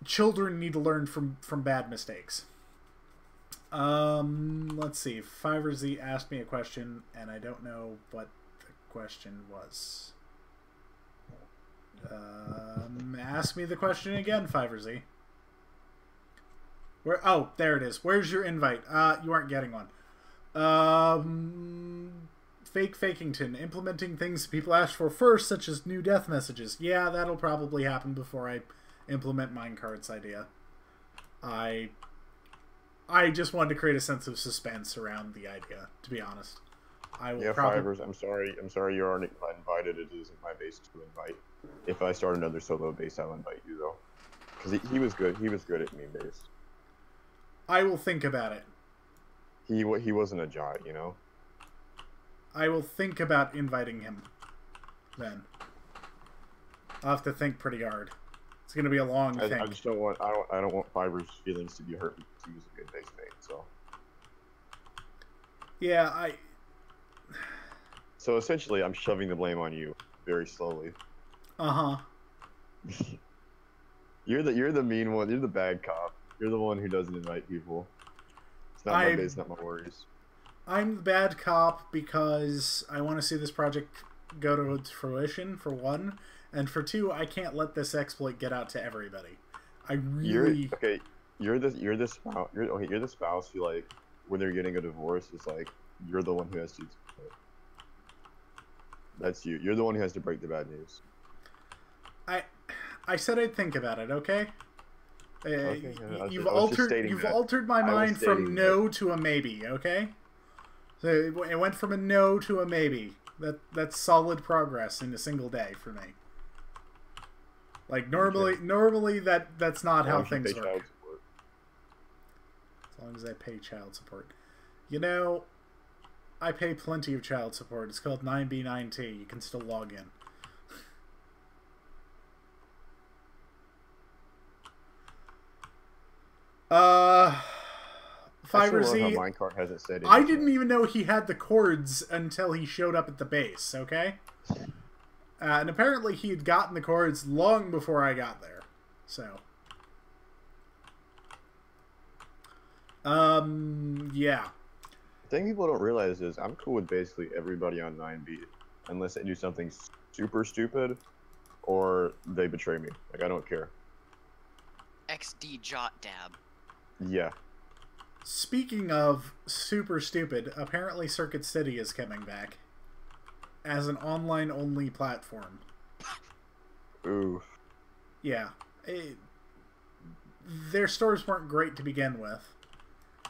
children need to learn from bad mistakes. Let's see. FiverZ asked me a question, and I don't know what the question was. Ask me the question again, FiverZ. Where? Oh, there it is. Where's your invite? You aren't getting one. Fake Fakington. Implementing things people ask for first, such as new death messages. Yeah, that'll probably happen before I implement Minecart's idea. I just wanted to create a sense of suspense around the idea, to be honest. I will Fivers, I'm sorry you aren't invited. It isn't my base to invite. If I start another solo base, I'll invite you, though. Because he was good. He was good at meme base. I will think about it. He wasn't a giant, you know? I will think about inviting him then. I'll have to think pretty hard. It's going to be a long thing. I just don't want I don't want Fiverr's feelings to be hurt because he was a good base mate, so. Yeah, So essentially I'm shoving the blame on you very slowly. Uh-huh. You're the mean one, you're the bad cop. You're the one who doesn't invite people. It's not my base, not my worries. I'm the bad cop because I want to see this project go to fruition, for one. And for two, I can't let this exploit get out to everybody. You're the spouse who, like, when they're getting a divorce, it's like, you're the one who has to... That's you. You're the one who has to break the bad news. I said I'd think about it, okay? Okay, yeah, you've altered my mind from no to a maybe, okay? So it went from a no to a maybe. That's solid progress in a single day for me. Like normally that's not how things work. As long as I pay child support. You know, I pay plenty of child support. It's called 9B9T. You can still log in. FiverZ, Minecart hasn't said I didn't even know he had the cords until he showed up at the base, okay? And apparently he had gotten the cords long before I got there. So. Yeah. The thing people don't realize is I'm cool with basically everybody on 9B. Unless they do something super stupid or they betray me. Like, I don't care. XD Jot Dab. Yeah. Speaking of super stupid, apparently Circuit City is coming back as an online-only platform. Ooh. Yeah. Their stores weren't great to begin with.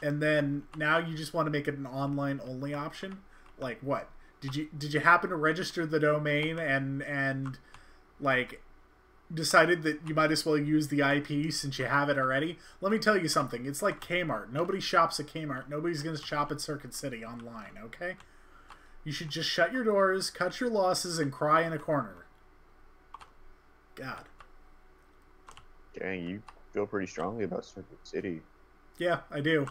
And then now you just want to make it an online-only option? Like what? Did you happen to register the domain and like decided that you might as well use the IP since you have it already? Let me tell you something. It's like Kmart. Nobody shops at Kmart. Nobody's going to shop at Circuit City online, okay? You should just shut your doors, cut your losses, and cry in a corner. God. Dang, you feel pretty strongly about Circuit City. Yeah, I do.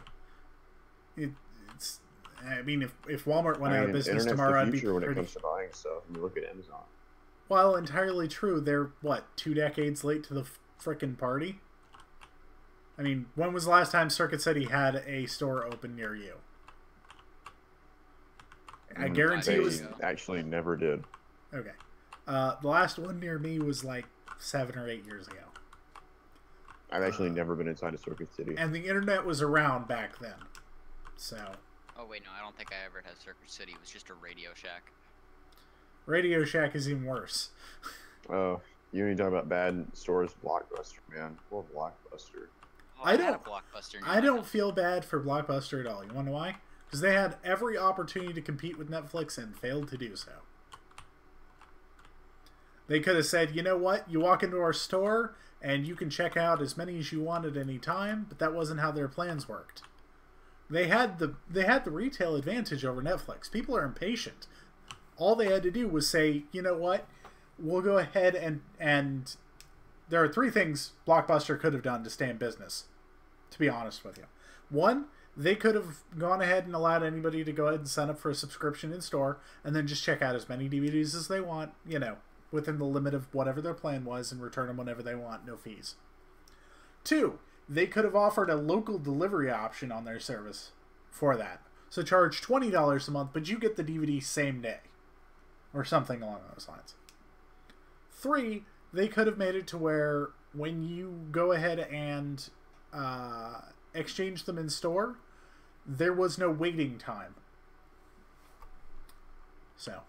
I mean, if Walmart went out of business tomorrow, I'd be pretty... when it comes to buying stuff. And you look at Amazon. Well, entirely true. They're, what, 2 decades late to the frickin' party? I mean, when was the last time Circuit City had a store open near you? I guarantee They it was... actually never did. Okay. The last one near me was like 7 or 8 years ago. I've actually never been inside a Circuit City. And the internet was around back then. So... Oh wait, no, I don't think I ever had Circuit City. It was just a Radio Shack. Radio Shack is even worse. Oh, you need to talk about bad stores, Blockbuster, man. Well, Blockbuster. Oh, I had don't- a Blockbuster. I don't feel bad for Blockbuster at all. You want to know why? Because they had every opportunity to compete with Netflix and failed to do so. They could have said, you know what? You walk into our store and you can check out as many as you want at any time, but that wasn't how their plans worked. They had the retail advantage over Netflix. People are impatient. All they had to do was say, you know what? We'll go ahead and there are 3 things Blockbuster could have done to stay in business, to be honest with you. 1, they could have gone ahead and allowed anybody to go ahead and sign up for a subscription in store and then just check out as many DVDs as they want, you know, within the limit of whatever their plan was and return them whenever they want, no fees. 2, they could have offered a local delivery option on their service for that. So charge $20 a month, but you get the DVD same day. Or something along those lines. 3, they could have made it to where when you go ahead and exchange them in store, there was no waiting time. So.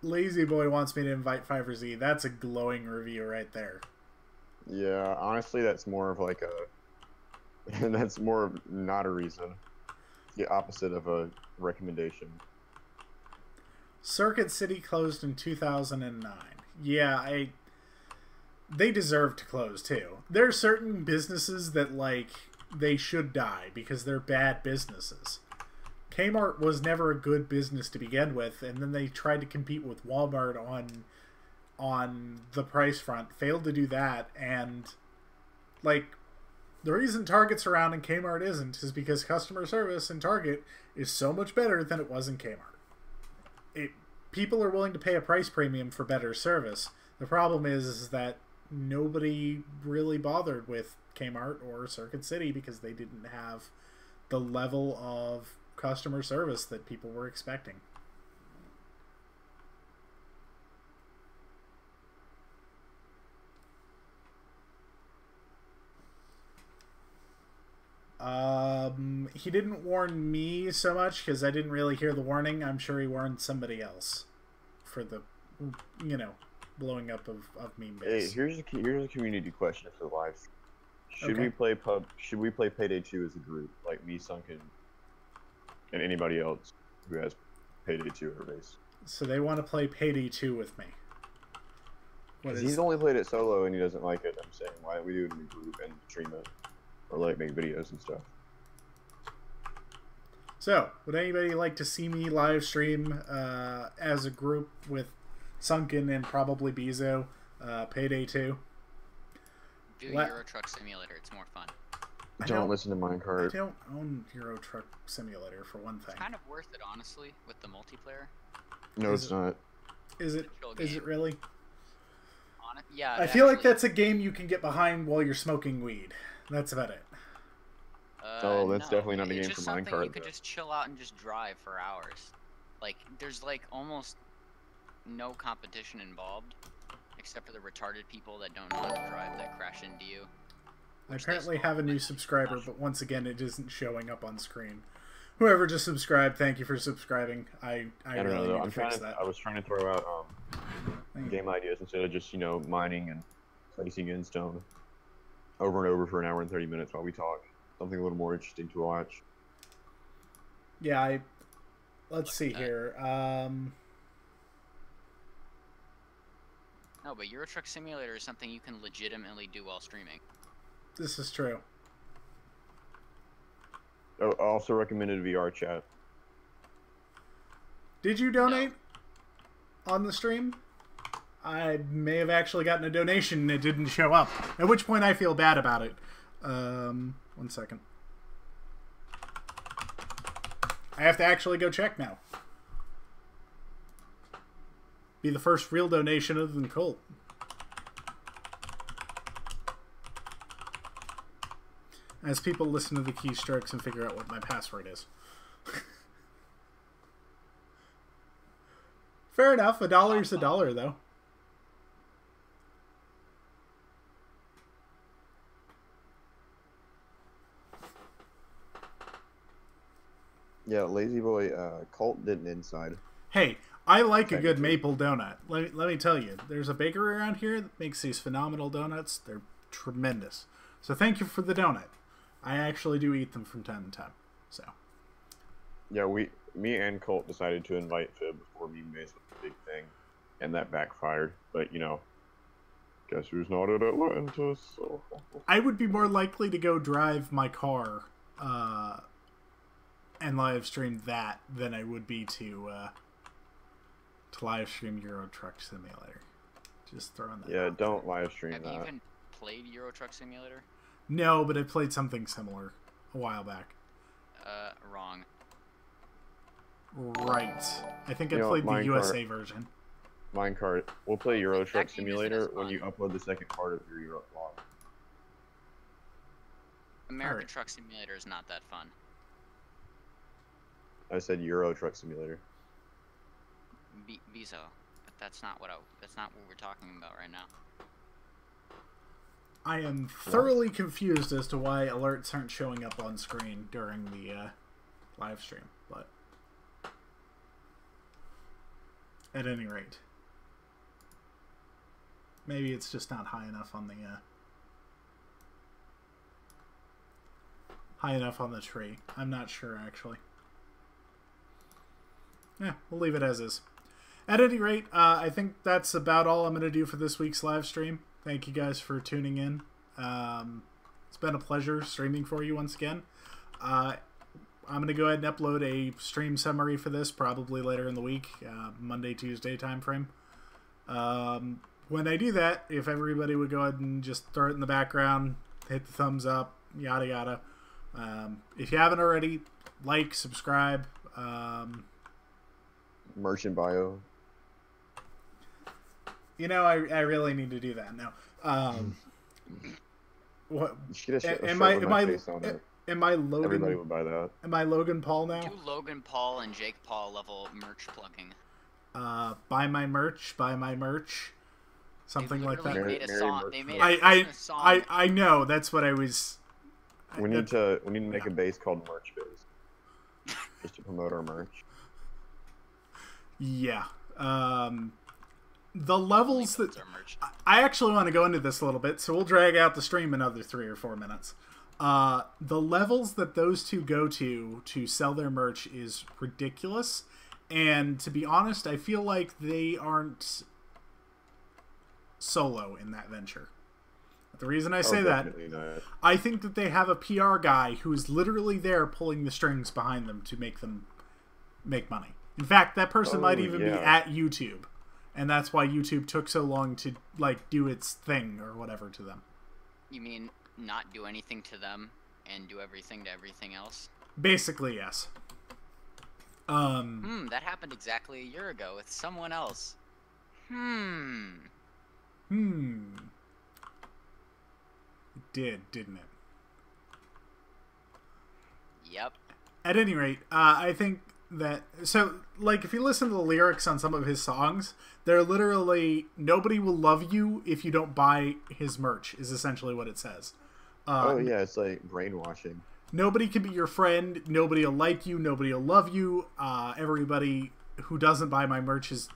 Lazy Boy wants me to invite 5Z. That's a glowing review right there. Yeah, honestly, that's more of like a... that's more of not a reason. The opposite of a recommendation. Circuit City closed in 2009. Yeah, they deserve to close too. There are certain businesses that, like, they should die because they're bad businesses. Kmart was never a good business to begin with, and then they tried to compete with Walmart on the price front, failed to do that, and like the reason Target's around and Kmart isn't is because customer service in Target is so much better than it was in Kmart. People are willing to pay a price premium for better service. The problem is that nobody really bothered with Kmart or Circuit City because they didn't have the level of customer service that people were expecting. He didn't warn me so much because I didn't really hear the warning. I'm sure he warned somebody else for the, you know, blowing up of meme base. Hey, here's a community question for the live. Should Okay. we play Payday 2 as a group, like me, Sunken, and anybody else who has Payday 2 at their base? So they want to play Payday 2 with me. What He's only played it solo and he doesn't like it. I'm saying, why don't we do it in a group and stream it, or like make videos and stuff? So, would anybody like to see me live stream as a group with Sunken and probably Bezo, Payday 2? Do Euro Truck Simulator. It's more fun. Don't listen to I Minecart. don't own Euro Truck Simulator, for one thing. It's kind of worth it, honestly, with the multiplayer. No, Is it's it- not. Is it? Chill Is game. it really? Yeah. I feel like that's a game you can get behind while you're smoking weed. That's about it. Oh, that's no, definitely not a it's game just for something Minecart, you could though. just chill out and just drive for hours. Like, there's like almost no competition involved, except for the retarded people that don't know how to drive that crash into you. I Which apparently they have a new subscriber, but once again, it isn't showing up on screen. Whoever just subscribed, thank you for subscribing. I I don't really know though. need I'm to fix trying to. that. I was trying to throw out game ideas instead of just mining and placing in stone over and over for an hour and 30 minutes while we talk. Something a little more interesting to watch. Yeah, let's see here. No, but Euro Truck Simulator is something you can legitimately do while streaming. This is true. Oh, I also recommended VR chat. Did you donate on the stream? I may have actually gotten a donation and it didn't show up. At which point I feel bad about it. 1 second. I have to actually go check now. Be the first real donation other than Colt. as people listen to the keystrokes and figure out what my password is. Fair enough. $1 is $1, though. Yeah, Lazy Boy Colt did an inside. Hey, I like a good maple donut. Let me tell you, there's a bakery around here that makes these phenomenal donuts. They're tremendous. So thank you for the donut. I actually do eat them from time to time. So. Yeah, me and Colt decided to invite Fib before Meme Base was a big thing, and that backfired. But, you know, guess who's not at Atlantis? So. I would be more likely to go drive my car and live stream that than I would be to live stream Euro Truck Simulator. Just throwing that. Yeah, don't live stream Have that. you even played Euro Truck Simulator? No, but I played something similar a while back. Wrong. Right. I think I played the USA version. Minecart. We'll play Euro Truck That game isn't Simulator as when fun. you upload the second part of your Euro vlog. American Alright. Truck Simulator is not that fun. I said Euro Truck Simulator. Bizo, but that's not what we're talking about right now. I am thoroughly confused as to why alerts aren't showing up on screen during the live stream, but at any rate, maybe it's just not high enough on the tree. I'm not sure, actually. Yeah, we'll leave it as is. At any rate, I think that's about all I'm going to do for this week's live stream. Thank you guys for tuning in. It's been a pleasure streaming for you once again. I'm going to go ahead and upload a stream summary for this probably later in the week, Monday, Tuesday time frame. When I do that, if everybody would go ahead and just throw it in the background, hit the thumbs up, yada yada. If you haven't already, like, subscribe. Merchant bio. You know, I really need to do that now. What? You should get a Am shirt I with am my I face on it. am I Everybody Logan? would buy that. Am I Logan Paul now? Do Logan Paul and Jake Paul level merch plugging. Buy my merch, something They like that. literally made a Mary song. merch They made plug. a Christmas song. I know that's what I was. We need to make a base called Merch Base, just to promote our merch. Yeah. The levels that Those are merch. I actually want to go into this a little bit, so we'll drag out the stream another 3 or 4 minutes. The levels that those two go to sell their merch is ridiculous, and to be honest, I feel like they aren't solo in that venture. The reason I say that, Definitely not. I think that they have a PR guy who is literally there pulling the strings behind them to make them make money. In fact, that person might even be at YouTube, and that's why YouTube took so long to do its thing or whatever to them. You mean not do anything to them and do everything to everything else? Basically, yes. That happened exactly a year ago with someone else. It did, didn't it? Yep. At any rate, I think that... So, if you listen to the lyrics on some of his songs, they're literally, nobody will love you if you don't buy his merch, is essentially what it says. Oh yeah, it's like brainwashing. Nobody can be your friend, nobody will like you, nobody will love you, everybody who doesn't buy my merch is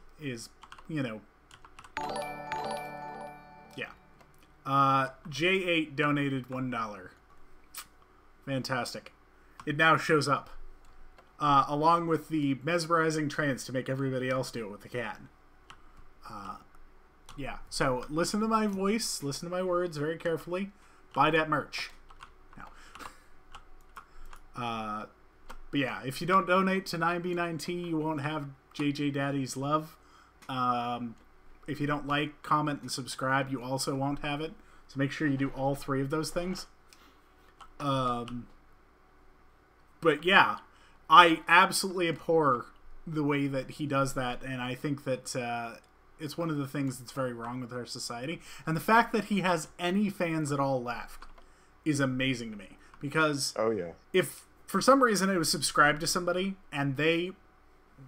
J8 donated $1. Fantastic. It now shows up. Along with the mesmerizing trance to make everybody else do it with the cat. Yeah, so listen to my voice, listen to my words very carefully. Buy that merch. Now. But yeah, if you don't donate to 9B9T, you won't have JJ Daddy's love. If you don't like, comment, and subscribe, you also won't have it. So make sure you do all 3 of those things. But yeah, I absolutely abhor the way that he does that, and I think that it's one of the things that's very wrong with our society. And the fact that he has any fans at all left is amazing to me. Because Oh yeah. if for some reason I was subscribed to somebody and they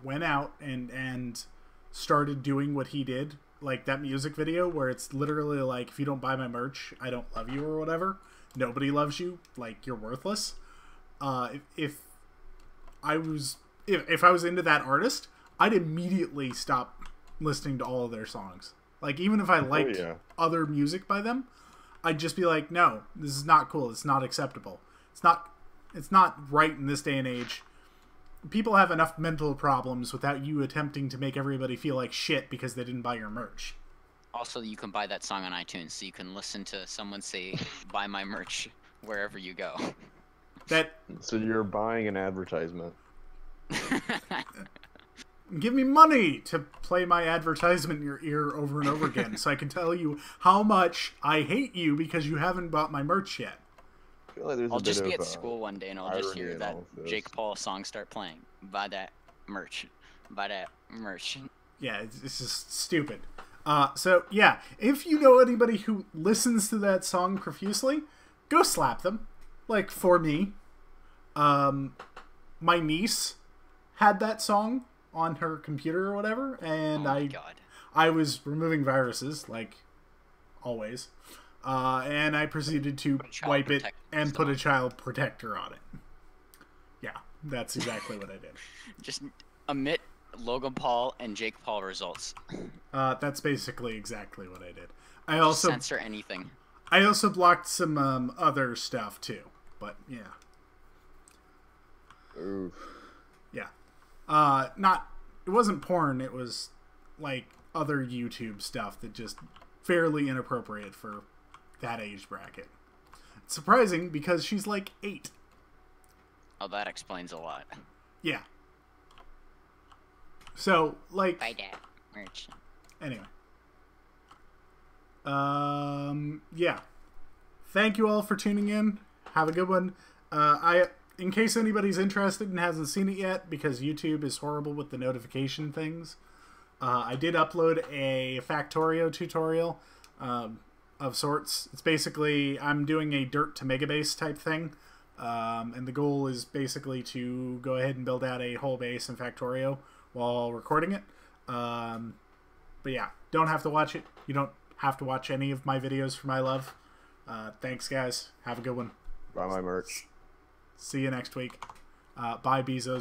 went out and started doing what he did, like that music video where it's literally like, if you don't buy my merch, I don't love you or whatever. Nobody loves you. Like, you're worthless. If I was into that artist, I'd immediately stop listening to all of their songs. Like, even if I liked other music by them, I'd just be like, no, this is not cool. It's not acceptable. It's not right in this day and age. People have enough mental problems without you attempting to make everybody feel like shit because they didn't buy your merch. Also, you can buy that song on iTunes, so you can listen to someone say, buy my merch wherever you go. So you're buying an advertisement. Give me money to play my advertisement in your ear over and over again so I can tell you how much I hate you because you haven't bought my merch yet. I feel like there's I'll a just bit be of, at school one day and I'll just hear irony in that all of this. Jake Paul song start playing. Buy that merch. Buy that merch. Yeah, it's just stupid. So, yeah, if you know anybody who listens to that song profusely, go slap them. Like, for me. My niece had that song on her computer or whatever, and Oh my God. I was removing viruses, like always, and I proceeded to wipe it and put a child protector on it. Yeah, that's exactly what I did. Just omit Logan Paul and Jake Paul results. That's basically exactly what I did. I also censor anything. I also blocked some other stuff too, but yeah. Oof. Yeah. It wasn't porn, it was like other YouTube stuff that just fairly inappropriate for that age bracket. It's surprising because she's like 8. Oh, that explains a lot. Yeah. So, like, Buy that merch. anyway. Yeah. Thank you all for tuning in. Have a good one. In case anybody's interested and hasn't seen it yet, because YouTube is horrible with the notification things, I did upload a Factorio tutorial of sorts. It's basically, I'm doing a dirt to megabase type thing, and the goal is basically to go ahead and build out a whole base in Factorio while recording it. But yeah, don't have to watch it. You don't have to watch any of my videos for my love. Thanks, guys. Have a good one. Buy my merch. See you next week. Bye, Bezos.